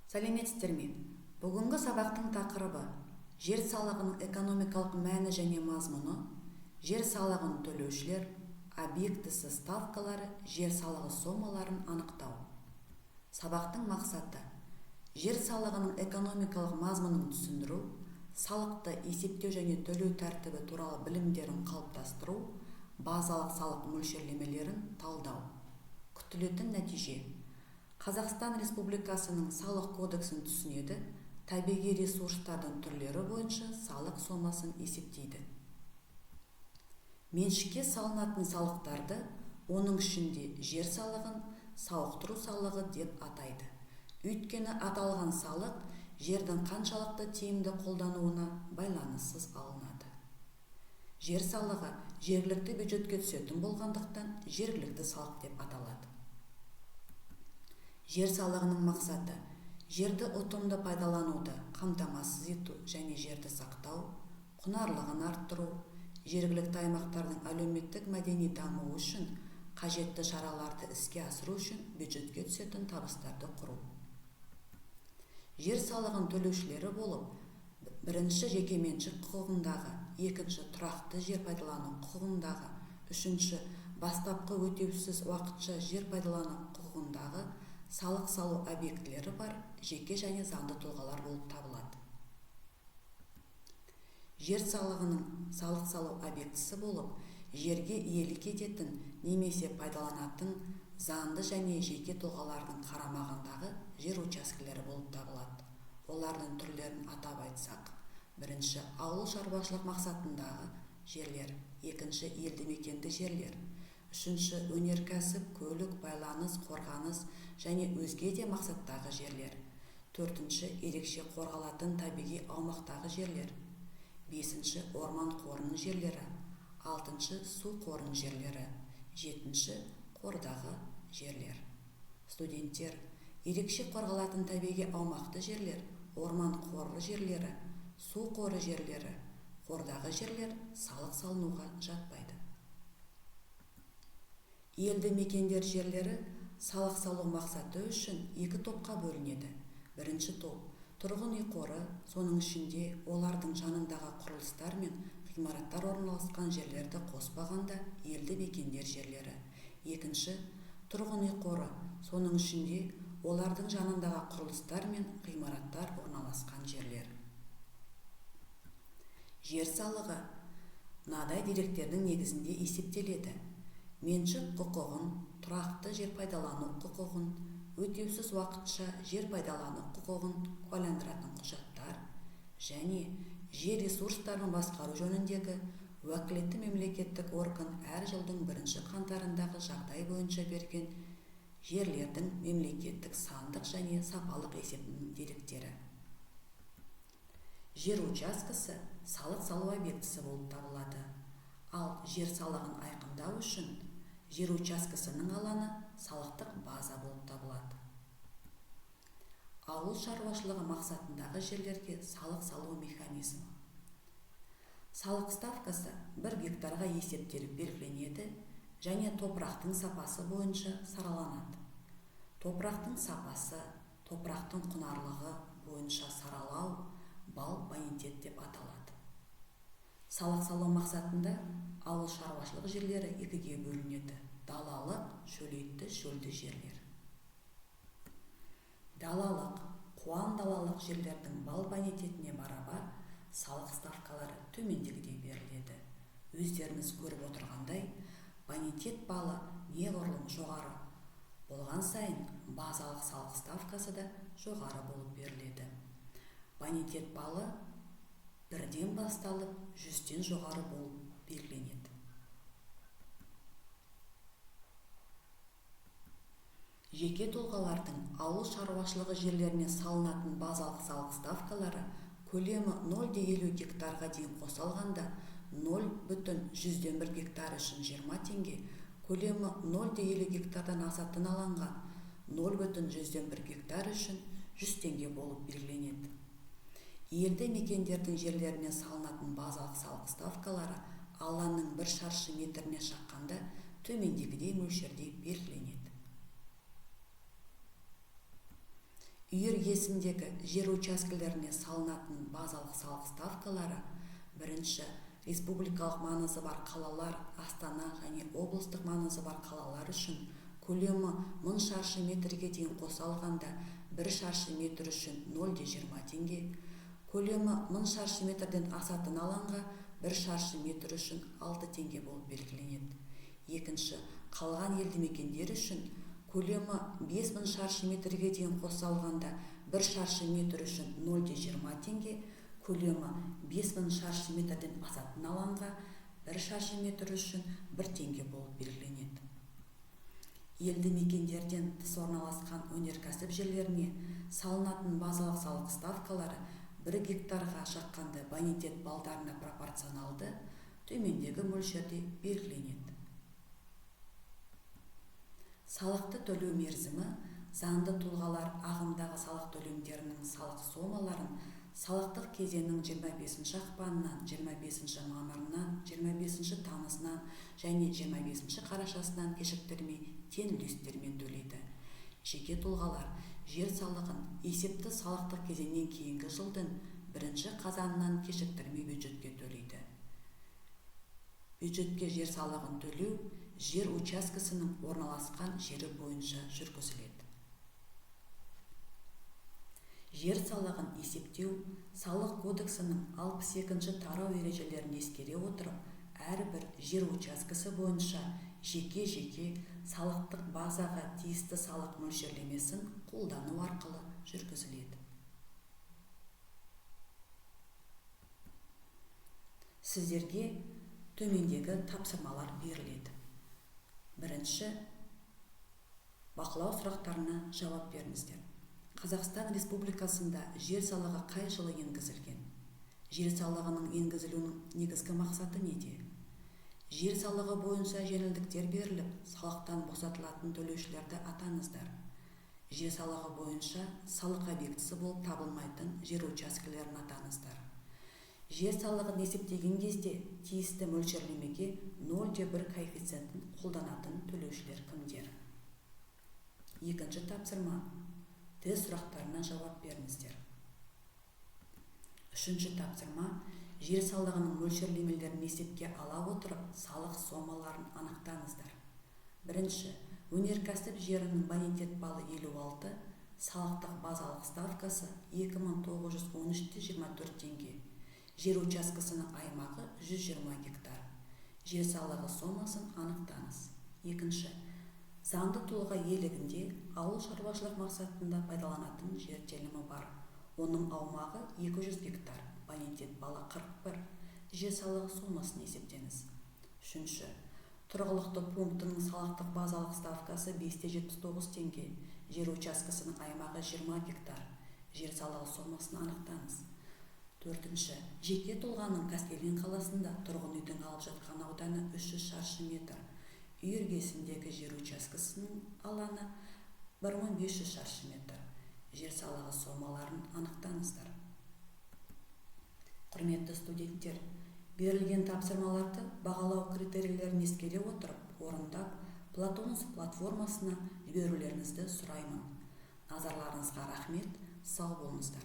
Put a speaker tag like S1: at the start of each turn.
S1: Сәлеметсіздер ме? Бүгінгі сабақтың тақырыбы жер салығының экономикалық мәні және мазмұны, жер салығын төлеушілер, объектісі ставкалары, жер салығы сомаларын анықтау. Сабақтың мақсаты: жер салығының экономикалық мазмұнын түсіндіру, салықты есептеу және төлеу тәртібі туралы білімдерін қалыптастыру, базалық салық мөлшерлемелерін талдау. Күтілетін нәтиже: Қазақстан Республикасының салық кодексін түсінеді, табиғи ресурстардың түрлері бойынша салық сомасын есептейді. Меншікке салынатын салықтарды, оның ішінде жер салығын, сауықтыру салығы деп атайды. Өйткені аталған салық жердің қаншалықты тиімді қолдануына байланыссыз алынады. Жер салығы жергілікті бюджетке түсетін болғандықтан жергілікті салық деп аталады. Жер салығының мақсаты: жерді ұтымды пайдалануды қамтамасыз ету және жерді сақтау, құнарлығын арттыру, жергілікті аймақтардың әлеуметтік мәдени дамуы үшін қажетті шараларды іске асыру үшін бюджетке түсетін табыстарды құру. Жер салығын төлеушілері болып, бірінші жекеменшік құқығындағы, екінші тұрақты жер пайдалану құқығындағы, үшінші бастапқы өтеусіз уақытша жер пайдалану құқығындағы салық салу объектілері бар жеке және заңды тұлғалар болып табылады. Жер салығының салық салу объектісі болып, жерге иелік ететін немесе пайдаланатын заңды және жеке тұлғалардың қарамағындағы жер учаскелері болып табылады. Олардың түрлерін атап айтсақ: бірінші ауыл шаруашылық мақсатындағы жерлер, екінші елді мекенді жерлер, үшінші өнеркәсіп, көлік, байланыс, қорғаныс және өзге де мақсаттағы жерлер, төртінші ерекше қорғалатын табиғи аумақтағы жерлер, бесінші орман қорының жерлері, алтыншы су қорының жерлері, жетінші қордағы жерлер. Студенттер, ерекше қорғалатын табиғи аумақты жерлер, орман қоры жерлері, су қоры жерлері, қордағы жерлер салық салынуға жатпайды. Елді мекендер жерлері салық салу мақсаты үшін екі топқа бөлінеді. Бірінші топ тұрғын үй қоры, соның ішінде олардың жанындағы құрылыстар мен ғимараттар орналасқан жерлерді қоспағанда елді мекендер жерлері. Екінші тұрғын үй қоры, соның ішінде олардың жанындағы құрылыстар мен ғимараттар орналасқан жерлер. Жер салығы мынадай деректердің негізінде есептеледі: меншік құқығын, тұрақты жер пайдалану құқығын, өтеусіз уақытша жер пайдалану құқығын куәландыратын құжаттар және жер ресурстарын басқару жөніндегі уәкілетті мемлекеттік орган әр жылдың 1 қаңтарындағы жағдай бойынша берген жерлердің мемлекеттік сандық және сапалық есебінің деректері. Жер учаскесі салық салу объектісі болып табылады. Ал жер салығын айқындау үшін жер учаскесінің алаңы салықтық база болып табылады. Ауыл шаруашылығы мақсатындағы жерлерге салық салу механизмі. Салық ставкасы 1 гектарға есептеліп белгіленеді және топырақтың сапасы бойынша сараланады. Топырақтың сапасы, топырақтың құнарлығы бойынша саралау балл бонитет деп аталады. Салық салу мақсатында ауыл шаруашылық жерлері екіге бөлінеді: далалық, шөлейтті, шөлді жерлер. Далалық, қуан далалық жерлердің балл бонитетіне барабар салық ставкалары төмендегідей беріледі. Өздеріңіз көріп отырғандай, бонитет балы неғұрлым жоғары болған сайын базалық салық ставкасы да жоғары болып беріледі. Бонитет балы 1-ден басталып 100-ден жоғары болып белгіленеді. Жеке тұлғалардың ауыл шаруашылығы жерлеріне салынатын базалық салық ставкалары көлемі 0,50 гектарға дейін қосылғанда 0,1 гектар үшін 20 теңге, көлемі 0,50 гектардан асатын алаңға 0,1 гектар үшін 100 теңге болып белгіленеді. Елді мекендердің жерлеріне салынатын базалық салық ставкалары алаңның 1 шаршы метріне шаққанда төмендегідей мөлшерде белгіленеді. үй іргесіндегі жер учаскелеріне салынатын базалық салық ставкалары: бірінші, республикалық маңызы бар қалалар, Астана және облыстық маңызы бар қалалар үшін көлемі 1000 шаршы метрге дейін қоса алғанда 1 шаршы метр үшін 0,20 теңге, көлемі 1000 шаршы метрден асатын алаңға 1 шаршы метр үшін 6 теңге болып белгіленеді. Екінші, қалған елді мекендер үшін көлемі 5000 шаршы метрге дейін қоса алғанда 1 шаршы метр үшін 0,20 теңге, көлемі 5000 шаршы метрден асатын алаңға 1 шаршы метр үшін 1 теңге болып белгіленеді. Елді мекендерден тыс орналасқан өнеркәсіп жерлеріне салынатын базалық салық ставкалары 1 гектарға шаққанда бонитет балдарына пропорционалды төмендегі мөлшерде белгіленеді. Салықты төлеу мерзімі: заңды тұлғалар ағымдағы салық төлемдерінің салық сомаларын салықтық кезеңнің 25 ақпанынан 25 мамырынан 25 тамызынан және 25 қарашасынан кешіктірмей тең үлестермен төлейді. Жеке тұлғалар жер салығын есепті салықтық кезеңнен кейінгі жылдың 1 қазанынан кешіктірмей бюджетке төлейді. Бюджетке жер салығын төлеу жер учаскесінің орналасқан жері бойынша жүргізіледі. Жер салығын есептеу салық кодексінің 62 тарау ережелерін ескере отырып, әрбір жер учаскесі бойынша жеке-жеке салықтық базаға тиісті салық мөлшерлемесін қолдану арқылы жүргізіледі. Сіздерге төмендегі тапсырмалар беріледі. Бірінші, бақылау сұрақтарына жауап беріңіздер. Қазақстан Республикасында жер салығы қай жылы енгізілген? Жер салығының енгізілуінің негізгі мақсаты неде? Жер салығы бойынша жеңілдіктер беріліп, салықтан босатылатын төлеушілерді атаңыздар. Жер салығы бойынша салық объектісі болып табылмайтын жер учаскелерін атаңыздар. Жер салығын есептеген кезде тиісті мөлшерлемеге 0,1 коэффициентін қолданатын төлеушілер кімдер? Екінші тапсырма: тест сұрақтарына жауап беріңіздер. Үшінші тапсырма: жер салығының мөлшерлемелерін есепке ала отырып, салық сомаларын анықтаңыздар. Бірінші, өнеркәсіп жерінің бонитет балы 56, салықтық базалық ставкасы 2913,24 теңге. Жер учаскесінің аймағы 120 гектар. Жер салығы сомасын анықтаңыз. Екінші, заңды тұлға иелігінде ауыл шаруашылық мақсатында пайдаланатын жер телімі бар. Оның аумағы 200 гектар, бонитет балы 41. Жер салығы сомасын есептеңіз. Үшінші, тұрғылықты пунктінің салықтық базалық ставкасы 5,79 теңге. Жер учаскесінің аймағы 20 гектар. Жер салығы сомасын анықтаңыз. Төртінші, жеке тұлғаның Каскелен қаласында тұрғын үйдің алып жатқан ауданы 300 шаршы метр. Үй іргесіндегі жер учаскесінің алаңы 1500 шаршы метр. Жер салығы сомаларын анықтаңыздар. Құрметті студенттер, берілген тапсырмаларды бағалау критерийлерін ескере отырып, орындап, Платонов платформасына жіберулеріңізді сұраймын. Назарларыңызға рахмет, сау болыңыздар.